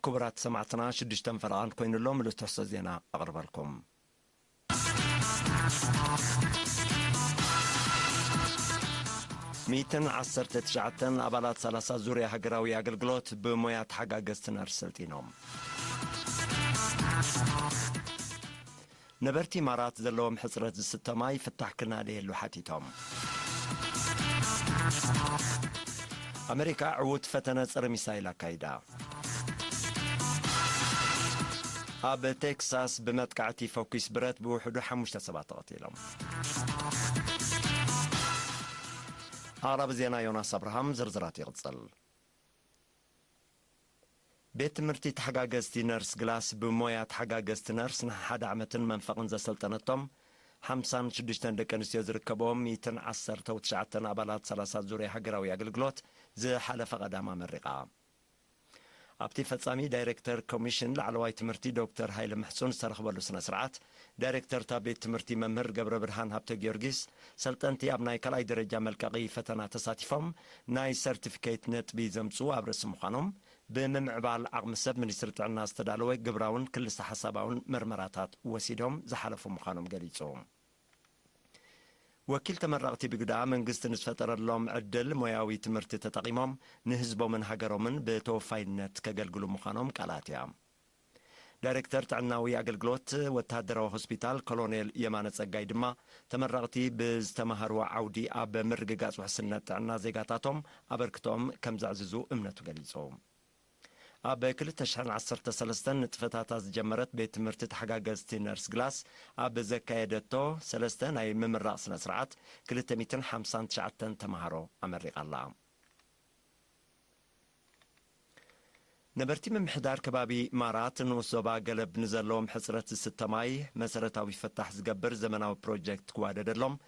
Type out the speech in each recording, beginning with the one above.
كبرات سمعتنا شدشتن فرعان كوين اللوم اللي تحصى زينا أقرب لكم. ميتن عصرت تشعتن أبالات ثلاثة زوريا هجراوي أقلقلوت بمويات حقا قستن أرسلتينهم. نبرتي مرات زلوم حصرت الستماي فتح كنا عليه اللوحاتيتهم. أمريكا عود فتنة رميسايلا كايدا. أب تكساس بمتقعتي فوكيس برات بوحدو حموشتا سبعة قتيلهم. أعرب زينا يوناس أبراهام زرزراتي غتصل. بيت مرتي تحقاقزتي نرس غلاس بمويا تحقاقزتي نرس نحاد عمتن منفقن زسلطنتهم 56 ደቂ ኣንስትዮ ዝርከቦም 119 ኣባላት 30 ዙርያ ሃገራዊ ኣገልግሎት ዝሓለፈ ቀዳማ መሪቓ ኣብቲ ፈጻሚ ዳይሬክተር ኮሚሽን ላዕለዋይ ትምህርቲ ዶክተር ሃይለ ምሕጹን ዝተረኽበሉ ስነ ስርዓት ዳይሬክተር ቤት ትምህርቲ መምህር ገብረ ብርሃን ሃብተ ጊዮርጊስ ሰልጠንቲ ኣብ ናይ ካልኣይ ደረጃ መልቀቂ ፈተና ተሳቲፎም ናይ ሰርቲፊኬት ነጥቢ ዘምፁ ኣብ ርእሲ ምዃኖም ብምምዕባል ዓቕሚ ሰብ ሚኒስትሪ ጥዕና ዝተዳለወ ግብራውን ክልተ ሓሳባውን መርመራታት ወሲዶም ዝሓለፉ ምዃኖም ገሊፆም ወኪል ተመራቕቲ ብግዳ መንግስት ንዝፈጠረሎም ዕድል ሞያዊ ትምህርቲ ተጠቂሞም ንህዝቦምን ሃገሮምን ብተወፋይነት ከገልግሉ ምዃኖም ቃላትያ ዳይሬክተር ጥዕናዊ ኣገልግሎት ወታደራዊ ሆስፒታል ኮሎኔል የማነ ጸጋይ ድማ ተመራቕቲ ብዝተማሃርዎ ዓውዲ ኣብ ምርግጋጽ ውሕስነት ጥዕና ዜጋታቶም ኣበርክቶም ከም ዘዕዝዙ እምነቱ ገሊፆም ኣብ 2013 ንጥፈታታት ዝጀመረት ቤት ትምህርቲ ተሓጋገዝቲ ነርስ ግላስ ኣብ ዘካየደቶ 3 ናይ ምምራቕ ስነ ስርዓት 259 ተማሃሮ ኣመሪቓላ ነበርቲ ምምሕዳር ከባቢ ማራት ንኡስ ዞባ ገለብ ንዘለዎም ሕፅረት ዝተማይ መሰረታዊ ፈታሕ ዝገብር ዘመናዊ ፕሮጀክት ክዋደደሎም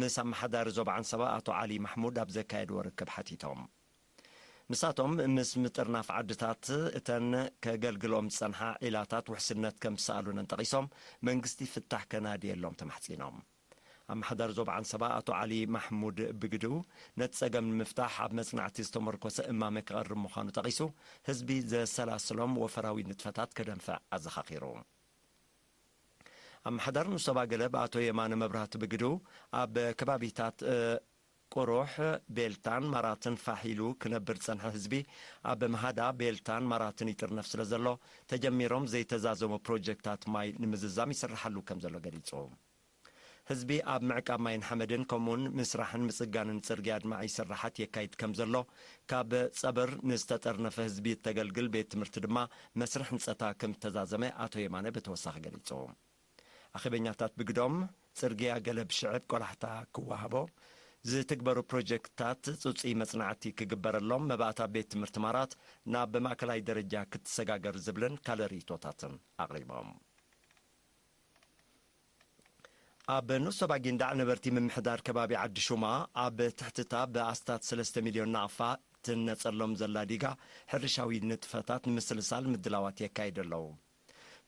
ምስ ኣመሓዳሪ ዞባ ዓንሰባ ኣቶ ዓሊ ማሕሙድ ኣብ ዘካየድዎ ርክብ ሓቲቶም ንሳቶም ምስ ምጥርናፍ ዓድታት እተን ከገልግሎም ዝጸንሓ ዒላታት ውሕስነት ከም ዝሰኣሉን ጠቒሶም መንግስቲ ፍታሕ ከናድየሎም ተማሕጺኖም ኣመሓዳሪ ዞባ ዓንሰባ ኣቶ ዓሊ ማሕሙድ ብግዱ ነቲ ጸገም ንምፍታሕ ኣብ መጽናዕቲ ዝተመርኮሰ እማመ ክቐርብ ምዃኑ ጠቒሱ ህዝቢ ዘሰላስሎም ወፈራዊ ንጥፈታት ከደንፍዕ ኣዘኻኺሩ ኣመሓዳሪ ንሶባ ገለብ ኣቶ የማነ መብራህቲ ብግዱ ኣብ ከባቢታት ቆሮሕ ቤልታን ማራትን ፋሒሉ ክነብር ጸንሐ ህዝቢ ኣብ መሃዳ ቤልታን ማራትን ይጥርነፍ ስለ ዘሎ ተጀሚሮም ዘይተዛዘሙ ፕሮጀክታት ማይ ንምዝዛም ይስራሓሉ ከም ዘሎ ገሊጹ ህዝቢ ኣብ ምዕቃብ ማይን ሓመድን ከምኡን ምስራሕን ምጽጋንን ጽርግያ ድማ ይስራሓት የካይድ ከም ዘሎ ካብ ጸበር ንዝተጠርነፈ ህዝቢ ተገልግል ቤት ትምህርቲ ድማ መስርሕ ህንጸታ ከም ተዛዘመ ኣቶ የማነ ብተወሳኺ ገሊጹ ኣኺበኛታት ብግዶም ጽርግያ ገለብ ሽዕብ ቆላሕታ ክዋሃቦ ዝትግበሩ ፕሮጀክታት ጽጽ መጽናዕቲ ክግበረሎም መባእታ ቤት ትምህርቲ ማራት ናብ በማእከላይ ደረጃ ክትሰጋገር ዝብልን ካለሪቶታትን ኣቕሪቦም ኣብ ንሶባ ጊንዳዕ ነበርቲ ምምሕዳር ከባቢ ዓዲ ሹማ ኣብ ትሕትታ ብኣስታት 3 ሚልዮን ናቕፋ ትነጸሎም ዘላ ዲጋ ሕርሻዊ ንጥፈታት ንምስልሳል ምድላዋት የካይደለው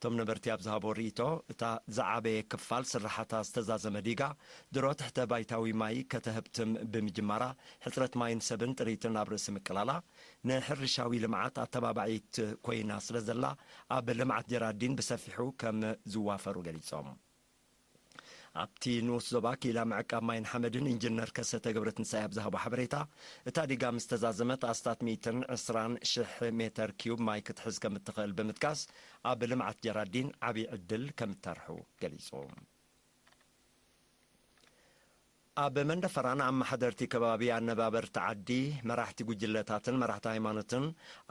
ቶም ነበርቲ ኣብ ዝሃቦ ርእቶ እታ ዝዓበየ ክፋል ስራሕታ ዝተዛዘመ ዲጋ ድሮ ትሕተ ባይታዊ ማይ ከተህብትም ብምጅማራ ሕፅረት ማይን ሰብን ጥሪትን ኣብ ርእሲ ምቅላላ ንሕርሻዊ ልምዓት ኣተባባዒት ኮይና ስለ ዘላ ኣብ ልምዓት ጀራዲን ብሰፊሑ ከም ዝዋፈሩ ገሊፆም ኣብቲ ንኡስ ዞባ ኪላ ምዕቃብ ማይን ሓመድን ኢንጂነር ከሰተ ገብረትንሳኤ ኣብ ዝሃቦ ሓበሬታ እታ ዲጋ ምስ ተዛዘመት ኣስታት 120,000 ሜትር ኪዩብ ማይ ክትሕዝ ከም እትኽእል ብምጥቃስ ኣብ ልምዓት ጀራዲን ዓብዪ ዕድል ከም እተርሑ ገሊጹ ኣብ መንደፈራን ኣመሓደርቲ ከባቢ ኣነባበርቲ ዓዲ መራሕቲ ጉጅለታትን መራሕቲ ሃይማኖትን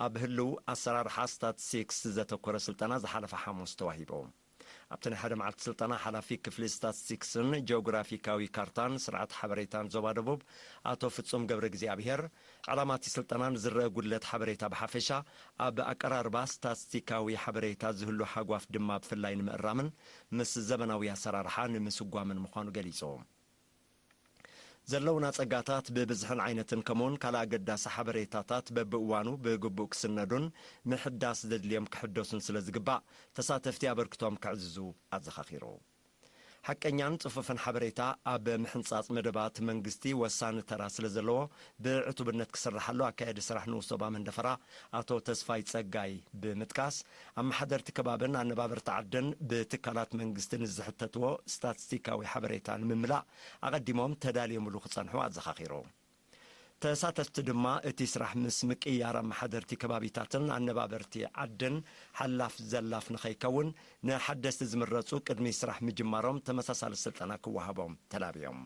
ኣብ ህልው ኣሰራርሓ ስታትስቲክስ ዘተኮረ ስልጠና ዝሓለፈ ሓሙስ ተዋሂቦም ኣብቲ ናይ ሓደ መዓልቲ ስልጠና ሓላፊ ክፍሊ ስታትስቲክስን ጂኦግራፊካዊ ካርታን ስርዓት ሓበሬታን ዞባ ደቡብ ኣቶ ፍጹም ገብረ እግዚኣብሔር ዓላማቲ ስልጠናን ዝረአ ጉድለት ሓበሬታ ብሓፈሻ ኣብ ኣቀራርባ ስታትስቲካዊ ሓበሬታ ዝህሉ ሓጓፍ ድማ ብፍላይ ንምእራምን ምስ ዘመናዊ ኣሰራርሓ ንምስጓምን ምዃኑ ገሊፆም ዘለውና ጸጋታት ብብዝሕን ዓይነትን ከምኡን ካልእ ኣገዳሲ ሓበሬታታት በብእዋኑ ብግቡእ ክስነዱን ምሕዳስ ዘድልዮም ክሕደሱን ስለ ዝግባእ ተሳተፍቲ ኣበርክቶም ክዕዝዙ ኣዘኻኺሩ حقኛን ጽፉፍን ሓበሬታ ኣብ ምሕንጻጽ መደባት መንግስቲ ወሳኒ ተራ ስለ ዘለዎ ብዕቱብነት ክስርሐሉ ኣካየዲ ስራሕ ንውሶባ መንደፈራ ኣቶ ተስፋይ ጸጋይ ብምጥቃስ ኣመሓደርቲ ከባብን ኣነባበርቲ ዓድን ብትካላት መንግስትን ዝሕተትዎ ስታቲስቲካዊ ሓበሬታ ንምምላእ ኣቐዲሞም ተዳልየምሉ ክጸንሑ ኣዘኻኺሩ ተሳተፍቲ ድማ እቲ ስራሕ ምስ ምቅያር ኣመሓደርቲ ከባቢታትን ኣነባበርቲ ዓድን ሓላፍ ዘላፍ ንኸይከውን ንሓደስቲ ዝምረጹ ቅድሚ ስራሕ ምጅማሮም ተመሳሳሊ ስልጠና ክወሃቦም ተላብዮም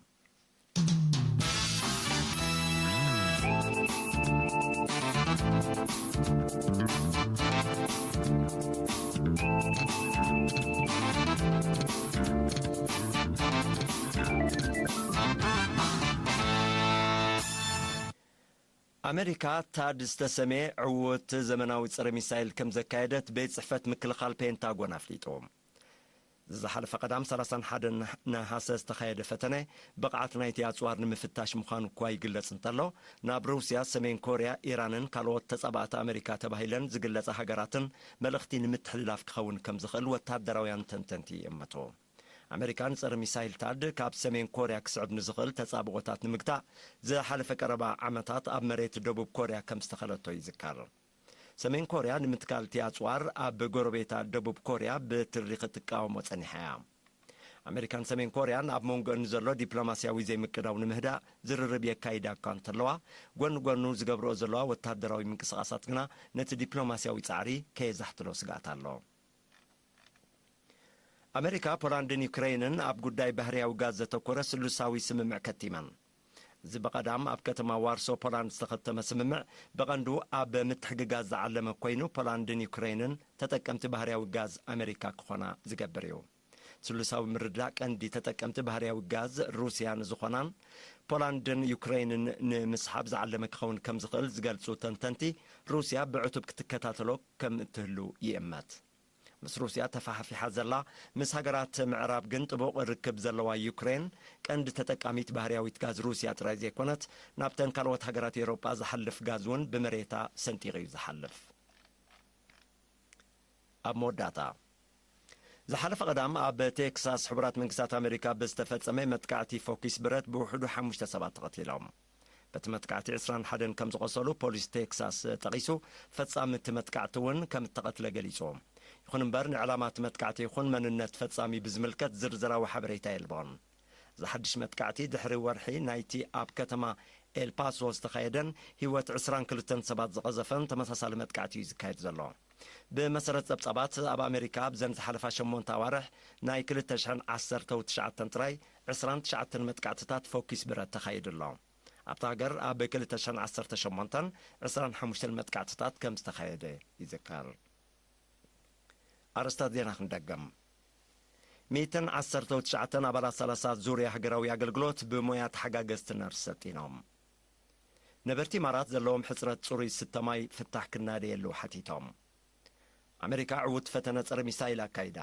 ኣሜሪካ ታድ ዝተሰሜ ዕውት ዘመናዊ ፀረ ሚሳይል ከም ዘካየደት ቤት ጽሕፈት ምክልኻል ፔንታጎን ኣፍሊጡ ዝሓለፈ ቀዳም 31 ነሓሰ ዝተኻየደ ፈተነ ብቕዓት ናይቲ ኣጽዋር ንምፍታሽ ምዃኑ እኳ ይግለጽ እንተሎ ናብ ሩስያ ሰሜን ኮርያ ኢራንን ካልኦት ተጻባእቲ ኣሜሪካ ተባሂለን ዝግለጸ ሃገራትን መልእኽቲ ንምትሕልላፍ ክኸውን ከም ዝኽእል ወታደራውያን ተንተንቲ ይእመቱ ኣሜሪካን ፀረ ሚሳይል ታድ ካብ ሰሜን ኮርያ ክስዕብ ንዝኽእል ተጻብቆታት ንምግታእ ዝሓለፈ ቀረባ ዓመታት ኣብ መሬት ደቡብ ኮርያ ከም ዝተኸለቶ ይዝከር ሰሜን ኮርያ ንምትካል እቲ ኣጽዋር ኣብ ጎረቤታ ደቡብ ኮርያ ብትሪ ክትቃወሞ ጸኒሓ እያ ኣሜሪካን ሰሜን ኮርያን ኣብ መንጎአን ዘሎ ዲፕሎማስያዊ ዘይምቅዳው ንምህዳእ ዝርርብ የካይዳ እኳ እንተለዋ ጎኑ ጎኑ ዝገብርኦ ዘለዋ ወታደራዊ ምንቅስቓሳት ግና ነቲ ዲፕሎማስያዊ ጻዕሪ ከየዛሕትሎ ስጋኣት ኣሎ ኣሜሪካ ፖላንድን ዩክሬንን ኣብ ጉዳይ ባህርያዊ ጋዝ ዘተኮረ ስሉሳዊ ስምምዕ ከቲመን እዚ በቐዳም ኣብ ከተማ ዋርሶ ፖላንድ ዝተኸተመ ስምምዕ በቐንዱ ኣብ ምትሕግጋዝ ዝዓለመ ኮይኑ ፖላንድን ዩክሬንን ተጠቀምቲ ባህርያዊ ጋዝ ኣሜሪካ ክኾና ዝገብር እዩ ስሉሳዊ ምርዳእ ቀንዲ ተጠቀምቲ ባህርያዊ ጋዝ ሩስያን ዝኾናን ፖላንድን ዩክሬንን ንምስሓብ ዝዓለመ ክኸውን ከም ዝኽእል ዝገልጹ ተንተንቲ ሩስያ ብዕቱብ ክትከታተሎ ከም እትህሉ ይእመት ምስ ሩስያ ተፋሓፊሓ ዘላ ምስ ሃገራት ምዕራብ ግን ጥቡቕ ርክብ ዘለዋ ዩክሬን ቀንዲ ተጠቃሚት ባህርያዊት ጋዝ ሩስያ ጥራይ ዘይኮነት ናብተን ካልኦት ሃገራት ኤውሮጳ ዝሓልፍ ጋዝ እውን ብመሬታ ሰንጢቕ እዩ ዝሓልፍ ኣብ መወዳእታ ዝሓለፈ ቀዳም ኣብ ቴክሳስ ሕቡራት መንግስታት ኣሜሪካ ብዝተፈጸመ መጥቃዕቲ ፎኪስ ብረት ብውሕዱ 5 ሰባት ተቐቲሎም በቲ መጥቃዕቲ 21 ከም ዝቆሰሉ ፖሊስ ቴክሳስ ጠቒሱ ፈጻሚ እቲ መጥቃዕቲ እውን ከም እተቐትለ ገሊጹ ይኹን እምበር ንዕላማት መጥቃዕቲ ይኹን መንነት ፈጻሚ ብዝምልከት ዝርዝራዊ ሓበሬታ የልቦን ዝሓድሽ መጥቃዕቲ ድሕሪ ወርሒ ናይቲ ኣብ ከተማ ኤልፓሶ ዝተኻየደን ህይወት 22 ሰባት ዝቐዘፈን ተመሳሳሊ መጥቃዕቲ እዩ ዝካየድ ዘሎ ብመሰረት ጸብጻባት ኣብ ኣሜሪካ ብዘን ዝሓለፋ 8 ኣዋርሕ ናይ 2019 ጥራይ 29 መጥቃዕትታት ፎኪስ ብረት ተኻይድሎ ኣብታ ሃገር ኣብ 2018 25 መጥቃዕትታት ከም ዝተኻየደ ይዝከር ኣርስታት ዜና ክንደገም 119 ኣባላት 30 ዙርያ ሃገራዊ ኣገልግሎት ብሞያ ተሓጋገዝቲ ነርስ ሰጢኖም ነበርቲ ማራት ዘለዎም ሕፅረት ጽሩይ ስተማይ ፍታሕ ክናደየሉ ሓቲቶም ኣሜሪካ ዕውት ፈተነ ፀረ ሚሳይል ኣካይዳ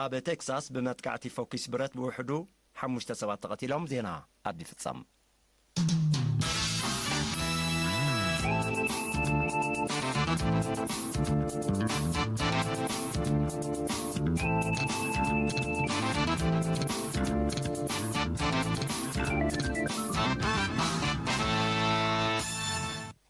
ኣብ ቴክሳስ ብመጥቃዕቲ ፎኪስ ብረት ብውሕዱ 5 ሰባት ተቐቲሎም ዜና ኣብ ይፍጸም